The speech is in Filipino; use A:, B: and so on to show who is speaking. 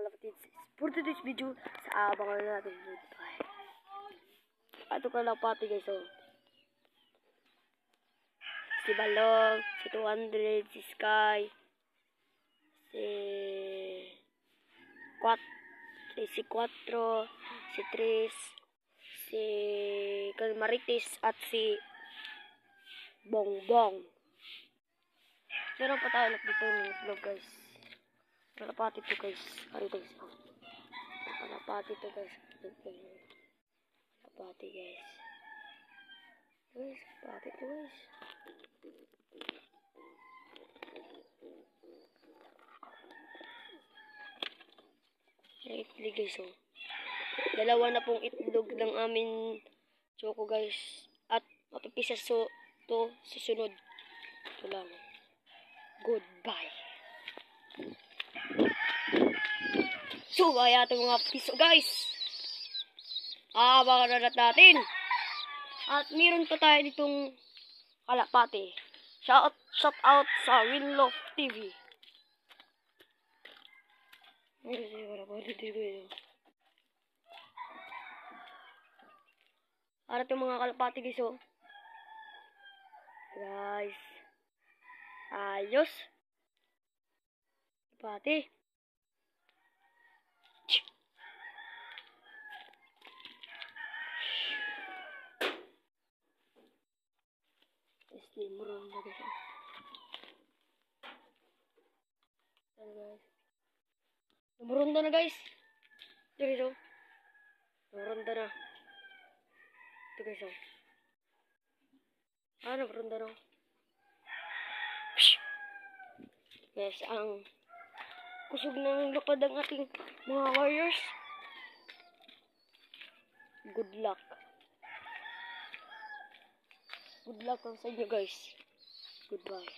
A: kalapatids. For today's video, sa abangan natin. Goodbye. Ito kalapati guys, oh. Si Balong, si 200, si Sky, si 4, si 4, si Tris, si Marites, at si Bongbong. Meron pa tayo dito ng vlog guys. Kalapati to guys. Ano guys? Kalapati to guys. Kalapati guys. Guys, kalapati to guys. Yung itlog guys, oh. Dalawa na pong itlog ng amin choco guys. At mapipisa to susunod. Ito lang. Goodbye. So, kaya ito mga piso guys. Abangan na natin. At meron pa tayo ditong kalapati. Shout out sa Winlove TV. Para itong mga kalapati guys, oh. Guys. Ayos. Kalapati. Meronda guys. Meronda na guys. Ito guys, oh. Meronda na. Ito guys, oh. Meronda na. Yes, ang kusog ng lupad ang ating mga warriors. Good luck. Good luck sa inyo guys. Goodbye.